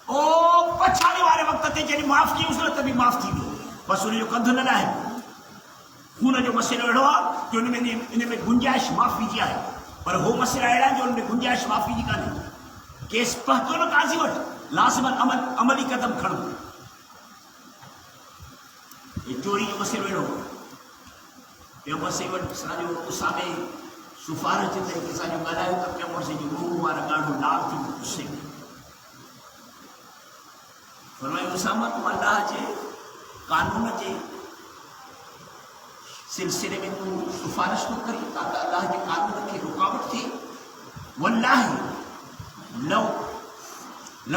ओ पछाड़े वारे वक़्त ते जॾहिं माफ़ कयूंसि न त बि माफ़ थी वियो बसि उनजो कंध न लाहे खून जो मसइलो अहिड़ो आहे कि इन में गुंजाइश माफ़ी जी आहे पर हो मसइला अहिड़ा आहिनि जो उन में गुंजाइश माफ़ी जी कान्हे केस पहुतो न काज़ी वटि लाज़िमन अमली क़दम खणो ये चोरी जो मसइलो अहिड़ो ॿियो मसइलो वटि असांजो उसामे सिफारिश जे तरीक़े सां जो ॻाल्हायो त पियो मर्ज़ी जो मुंहुं वारा ॾाढो लाल थी गुस्से में फरमायो उसामा तूं अल्लाह जे कानून जे सिलसिले में तूं सिफारिश थो करी ताकि अल्लाह जे कानून खे रुकावट थिए वल्लाहि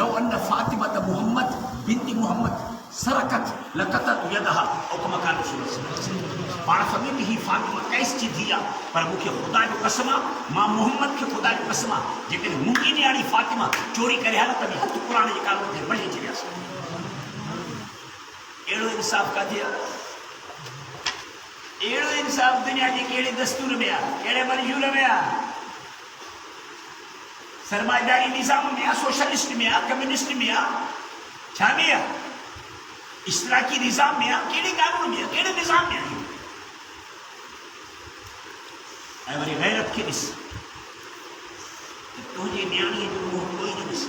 लव अन फातिमा मोहम्मद बिनती मोहम्मद سرقت لقطت يدها او كما قال رسول الله صلى الله عليه وسلم. پاڻ فقط هي فاطمه قيس جي ڌي آ، پر مونکي خدا جو قسم آ، ماں محمد کي خدا جو قسم آ، جيڪڏهن منهنجي نياڻي فاطمه چوري ڪري هلت ۾ هٿ قرآن جي قانون تي وڙهي ڇڏياس. اهڙو انصاف ڪاٿي آ؟ اهڙو انصاف دنيا جي ڪهڙي دستور ۾ آ، ڪهڙي منشور ۾ آ؟ سرمایداری نظام میں سوشلسٹ میں کمیونسٹ میں چھا میں اشتراکی نظام میں کہڑے قانون میں کہڑے نظام میں ऐं वरी गैरत खे ॾिस तुंहिंजे नियाणीअ जो मुंहुं कोई न ॾिसे.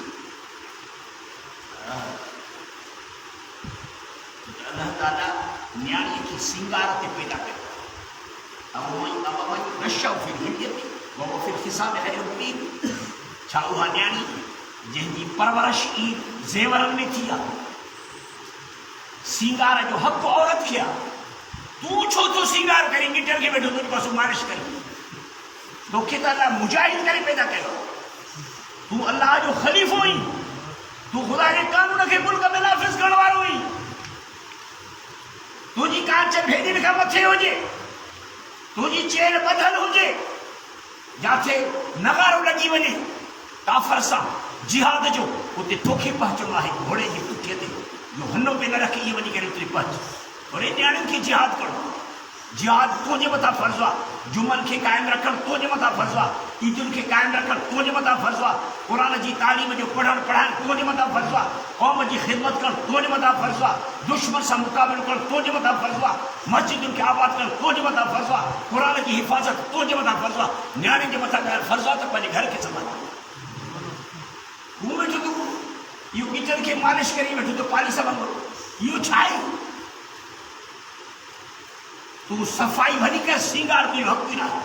अल्लाह ताला नियाणीअ खे सिंगार ते पैदा कयो. छा उहा नियाणी जंहिंजी परवरिश ई ज़ेवरनि में थी आहे, सिंगार जो हक़ औरत खे आहे. तूं छो थो सिंगार करी गिटर खे वेठो तुंहिंजे पासो मालिश करी? तोखे त अलाह मुजाहिद करे पैदा कयो. तूं अलाह जो ख़लीफ़ो आहीं. तूं ख़ुदा जे कानून खे मुल्क में नाफ़िज़ करण वारो आहीं. तुंहिंजी कांच भेदियुनि खां मथे हुजे, तुंहिंजी चेन ॿधल हुजे, जिथे नगारो लॻी वञे काफ़र सां जिहाद जो, उते तोखे पहुचणो आहे घोड़े जी पुठीअ ते जो हनो पे न रखी इहे वञी करे उते पहुच. और नियाणियुनि खे जिहाद करणो. जिहाद तुंहिंजे मथां फर्ज़ु आहे. जुमन खे क़ाइमु रखणु तुंहिंजे मथां फर्ज़ु आहे. ईदुनि खे क़ाइमु रखणु तुंहिंजे मथां फर्ज़ु आहे. क़ुर जी तालीम जो पढ़णु पढ़ाइणु तुंहिंजे मथां फर्ज़ु आहे. क़ौम जी ख़िदमत करणु तुंहिंजे मथां फर्ज़ु आहे. दुश्मन सां मुक़ाबिलो करणु तुंहिंजे मथां फर्ज़ु आहे. मस्जिदुनि खे आबाद करणु तुंहिंजे मथां फर्ज़ु आहे. क़ुर जी हिफ़ाज़त तुंहिंजे मथां फर्ज़ु आहे. नियाणियुनि जे मथां फर्ज़ु आहे त पंहिंजे घर खे संभाल. तूं वेठो तूं इहो गिटर खे मालिश करे वेठो तो पाली सघंदो. इहो छा आहे? तूं सफ़ाई भली कर. सिंगार तुंहिंजो हक़ न आहे.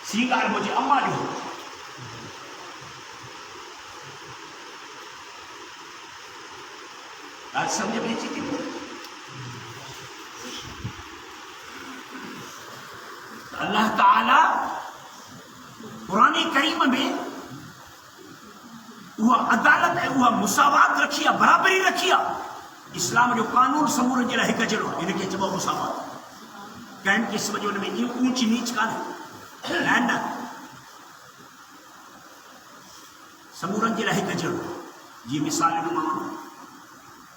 सिंगार मुंहिंजी अम्मा जो हक़. ॻाल्हि सम्झ में अचे थी? अल्लाह ताला क़ुरान करीम में उहा अदालत ऐं उहा मुसावात रखी आहे, बराबरी रखी आहे. इस्लाम जो कानून समूरनि जे लाइ हिकु जहिड़ो आहे. हिनखे चइबो मुसावात. कंहिं क़िस्म जो हुन में ऊंच नीच कान्हे. न समूरनि जे लाइ हिकु जहिड़ो. जीअं मिसाल ॾिनो मां,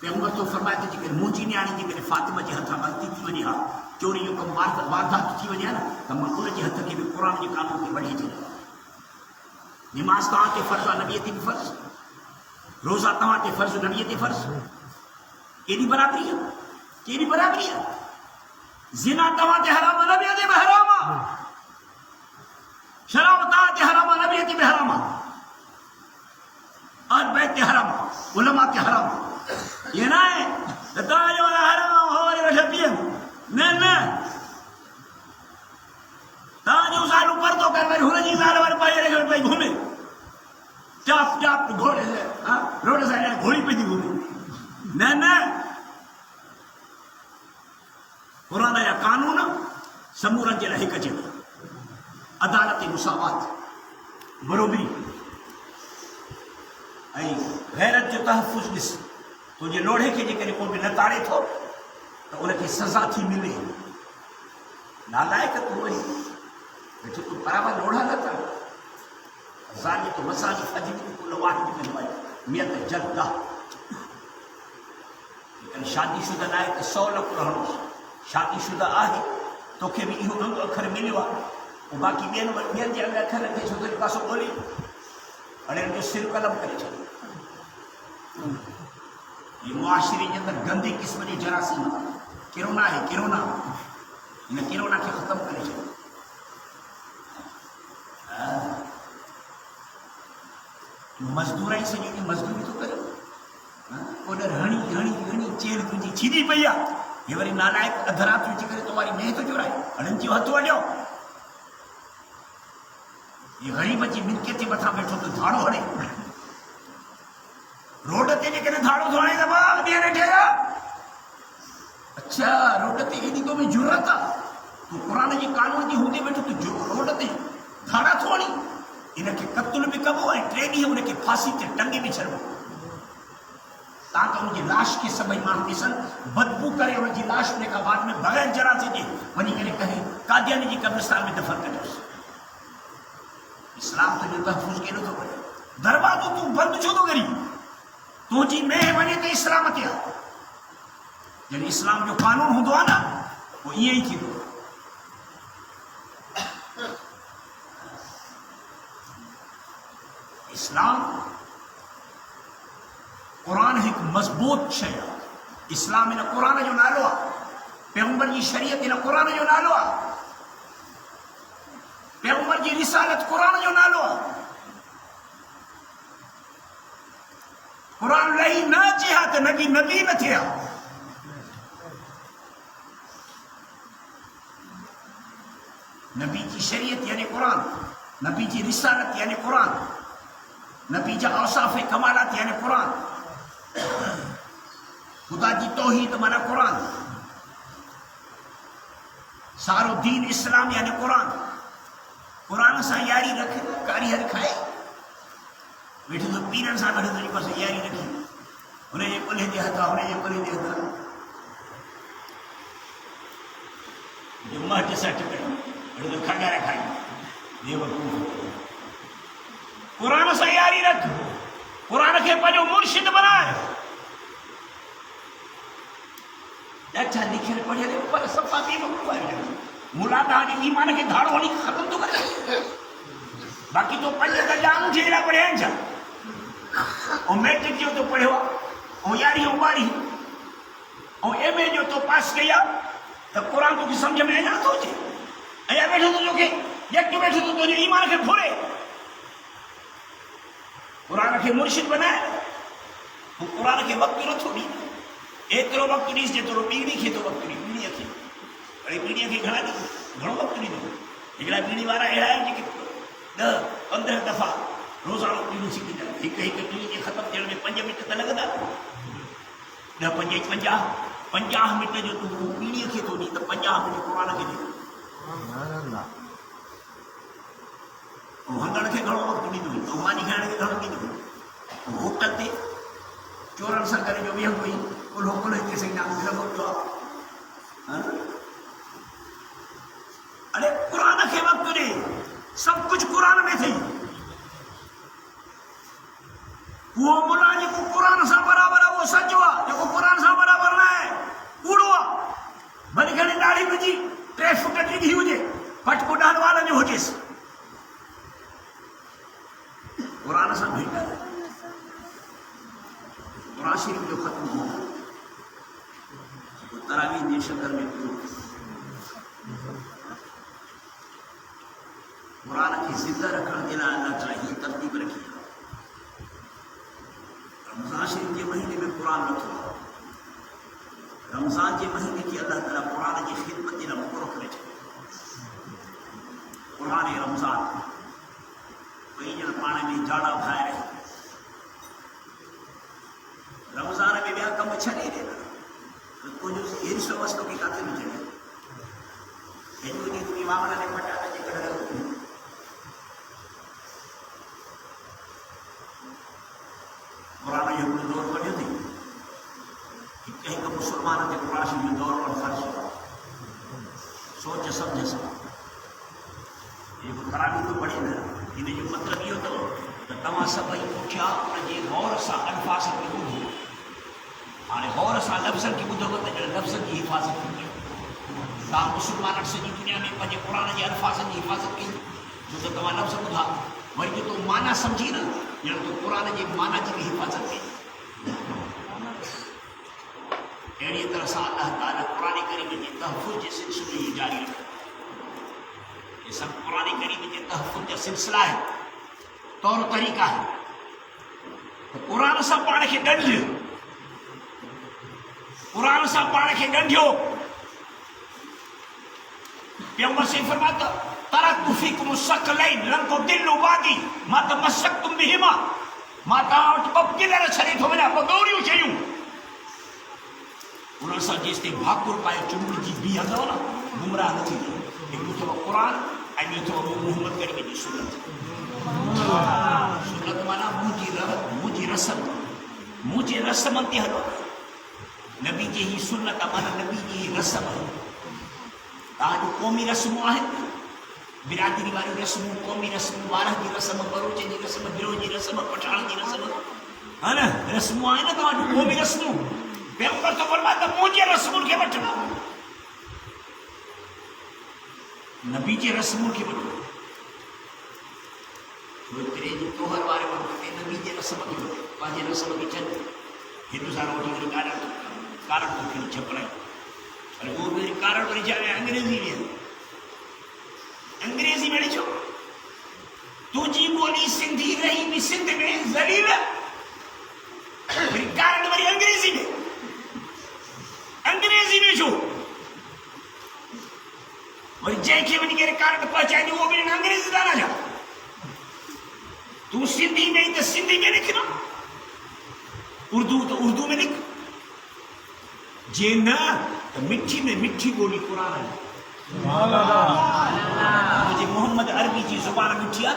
पैगंबर तो फरमाए थो जेकॾहिं मुंहिंजी नियाणी जेकॾहिं फातिमा जे हथां ग़लती थी वञे हा, चोरी जो कमु वारदात थी वञे हा न, त मां उन जे हथ खे बि क़ुर जे कानून खे वठी छॾियां. निमाज़ तव्हां ते फ़र्ज़ु आहे, नबीअ ते बि फ़र्ज़ु. रोज़ा तव्हां ते फ़र्ज़ु, नबीअ ते फ़र्ज़ु. केॾी बराबरी आहे? केॾी बराबरी आहे? ज़िना तव्हां ते हराम आहे, नबीअ ते बि हराम आहे. शराब तव्हां ते हराम आहे, नबीअ ते बि हराम आहे. अहल बैत ते हराम आहे, उलमा ते हराम आहे. ये ना है तव्हांजो हराम हो वरी वेठा पीअनि. न तव्हांजो सालू परदो कर वरी हुनजी ज़ाल वरी पाए करे पई घुमे चाप चाप घोड़े रोड सां घोड़ी पई थी घुमे. न क़ुरान जा कानून समूरनि जे लाइ हिकु जहिड़ो. अदालत मुसावात, बरोबरी ऐं गैरत जो तहफ़ुज़. ॾिस, तुंहिंजे लोढ़े खे जेकॾहिं को बि न ताड़े थो त उनखे सज़ा थी मिले. नालाइक तूं वरी वेठो तूं बराबरि लोढ़ा न कर. ज़ाली तो मसाजी अजमी कुल वाहिद में वई मियत जद्दा. शादीशुदा न आहे त 100 लख रहणो. शादीशुदा आहे तोखे बि इहो अंग अखर मिलियो आहे. पोइ बाक़ी ॿियनि जे अंग अखर खे छो तुंहिंजे पासो ॻोल्ही हाणे जो सिर कलम करे छॾियो. ये मुआशरे के अंदर गंदे किस्म के जरासीम किरोना है. किरोना इन किरोना के खत्म करे छो. मजदूर ही सॼी ॾींहुं मजदूरी थो करे. ओडर हणी हणी हणी चेल तुंहिंजी छिॼी पई आहे. हे वरी नालायक अधु राति अची करे तो वारी मेह थो चुराए. हणनि जो हथु वॼो. ये ग़रीब जी मिल्कियत जे मथां वेठो तो धाड़ो हणे. रोड ते जेकॾहिं धाड़ो थो हणे त मां ॿिए वेठे आहे. अच्छा, रोड ते एॾी तो में ज़रूरत आहे? तूं क़ुर जे कानून जी हूंदे वेठो तूं रोड ते धाड़ा थो हणी. इनखे क़त्ल बि कबो ऐं 3 ॾींहं उनखे फांसी ते टंगे बि छॾिबो. تاکہ ان کی لاش کے سبھی مان ڈسن بدبو کرے ان کی لاش نے کا بعد میں بغیر جنازے دے ونی کرے کہیں قادیانی جی قبرستان میں دفن کرے. اسلام تو جو تحفظ کے تو کرے دروازو تو بند چھو تو کری تو جی میں بنے تو اسلام کیا یعنی اسلام جو قانون ہوں نا وہ یہ ہی تھی. تو اسلام قرآن ایک مضبوط شے. اسلام ان قرآن جو نالو ہے پیغمبر کی شریعت ان قرآن جو نالو ہے پیغمبر کی رسالت قرآن جو نالو ہے. قرآن لہی نہ چاہا تو نبی نبی نہ تھیا. نبی کی شریعت یعنی قرآن نبی کی رسالت یعنی قرآن نبی جا اوصاف کمالات یعنی قرآن خدا کی توحید مانا قرآن سارو دین اسلام یعنی قرآن. قرآن سا یاری رکھے کاری ہر کھائے بیٹھے تو پیرن سا بیٹھے تو پاس یاری رکھی انہیں یہ کلے دیا تھا انہیں یہ کلے دیا تھا جو ماہ جیسا ٹکڑا بیٹھے تو کھڑا رکھائی یہ وقت قرآن سا یاری رکھ قرآن کے پنجو مرشد بنائے اچھا لکھے پڑھے لے اوپر سب پاتی ملا داری ایمان کے دھاڑ ہونی ختم تو کرے باقی تو پنجے کا جام جیرا پڑھے ہیں جا اور میٹرک جو تو پڑھے ہوا اور یاری ہوں باری اور ایم اے جو تو پاس کیا تو قرآن کو کی سمجھ میں نہ تو جے ایا بیٹھے تو جو کہ یک تو بیٹھے تو جو ایمان کے پھولے قرآن کے مرشد بنائے وہ قرآن کے وقت نہ تھوڑی ایترو وقت نہیں سے تو پیڑی کھے تو وقت نہیں پیڑی اکھے بڑی پیڑی اکھے گھنا نہیں گھنو وقت نہیں دو لیکن پیڑی وارا ایڑا ہے جی کہ 15 دفعہ روزانہ پیڑی سیکھی جائے ایک پیڑی کے ختم جڑ میں 5 منٹ تا لگدا 50 منٹ جو تو پیڑی اکھے تو نہیں تو 50 منٹ قرآن کے دے ہنگڑ کے گھنو وقت نہیں دو تو مانی کھانے کے گھنو نہیں دو ہوٹل تے چورن سا کرے جو بھی ہم کوئی لوگوں کسی نام دل کو ارے قرآن کے وقت نے سب کچھ قرآن میں تھی وہ ملا جی کو قرآن سا برابر ہے وہ سچ ہوا جو قرآن سا برابر نہ ہے کوڑوا بھلی گھڑی داڑھی میں جی 3 فٹ ڈگی ہوجے پٹ کو ڈال والا جو ہوجے قرآن سا بھیٹا ہے قرآن شریف جو ختم ہو تراویح دی شکل میں قرآن کی زندہ رکھنے کے لیے اللہ چاہیے ترتیب رکھی. رمضان شریف کے مہینے میں قرآن رکھو رمضان کے مہینے کی اللہ تعالیٰ قرآن کی خدمت دینا مکرو کرے قرآن رمضان وہی جن پانے میں جاڑا بھائے رہے رمضان میں بیا کم اچھا نہیں دینا تو جو یہ سمجھتوں کی کاتے میں چلے یہ جو تمہیں معاملہ نے پٹاتا جی کر رہے قرآن یہ اپنے دور پر جو تھی کہ کہیں کا مسلمان تھے قرآن سے یہ دور اور فرض ہوا سوچ سمجھ سب یہ کو خرابی تو پڑے نا یہ جو مطلب یہ تو تمام سب کیا یہ غور سا الفاظ کی بدھ آنے غور سا لفظ کی بدھ ہوتا ہے لفظ کی حفاظت کی تا مسلمان سے دنیا میں پنجے قرآن کے الفاظ کی حفاظت کی جو تو تمام لفظ بدھا ورگی تو معنی سمجھی نا یا تو قرآن کے معنی کی بھی حفاظت کی اڑی طرح سے اللہ تعالیٰ قرآن کریم کے تحفظ کے سلسلے یہ جاری رکھے یہ سب قرآن کریم کے تحفظ کا سلسلہ ہے طور طریقہ ہے قرآن سا پاڑ کے ڈنڈ قرآن سا پاڑ کے ڈنڈیو پیغمبر سے فرماتا ترکت فیکم الثقلین لن تضلوا بعدی ما تمسکتم بہما ما تبقلر چھری تو منا پگوریو چیوں انہوں سا جیسے بھاکر پائے چمڑی جی بھی ہزا ہونا گمراہ نہ تھی ایک تو قرآن ایک تو محمد کریم کی سنت سنت مانا مجھے رسم مجھے رسم تے ہلو نبی جی ہی سنت مانا نبی جی ہی رسم تاجو قومی رسم آہن برادری والی رسم قومی رسم وارہ کی رسم بروچ کی رسم گروہ کی رسم پٹھان کی رسم ہے نا رسم آئے نا تاجو قومی رسم پیغمبر تو فرماتا مجھے رسم کے بٹھنا نبی جی رسم کے بٹھنا تو تیرے جو توہر وارے وقت نبی جی رسم کے بٹھنا پانچے رسم کی چند ہندوستان ووٹی میرے کارن تو پھر چھپ رہے اور وہ میرے کارن پر جا رہے انگریزی میں انگریزی میں لکھو تجھی بولی سندھی رہی بھی سندھ میں ذلیل میری کارن میری انگریزی میں جو اور جے کے بنی کے کارن پہنچائے وہ بھی انگریزی دانا جا تو سندھی میں تو سندھی میں لکھنا اردو تو اردو میں لکھ جے نہ تو مٹھی میں مٹھی بولی قرآن ہے مجھے محمد عربی جی زبان مٹھی آ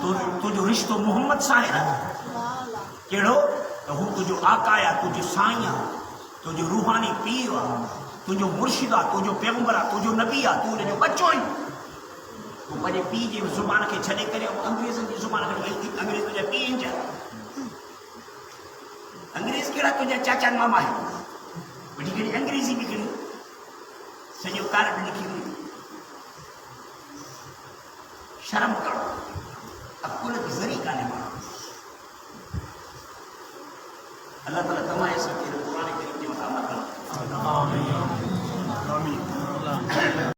تو جو رشتہ محمد سا ہے نا کہڑو تو ہوں تجھو آقا یا تجھو سائیں تجھو روحانی پیر تجھو مرشد تجھو پیغمبر تجھو نبی تو جو بچو ہی تو مجھے پی جی زبان کے چھڑے کرے انگریزن کی زبان کے انگریز تجھے پی انجا انگریز کہڑا تجھے چاچا ماما ہے بڑی کہڑی انگریزی بھی کہڑی سجو کارڈ لکھی ہوئی شرم کرو اکول کی ذریعہ کا نہیں اللہ تعالیٰ تمہیں ایسا کہ قرآن کریم کی مقامات کرو. آمین.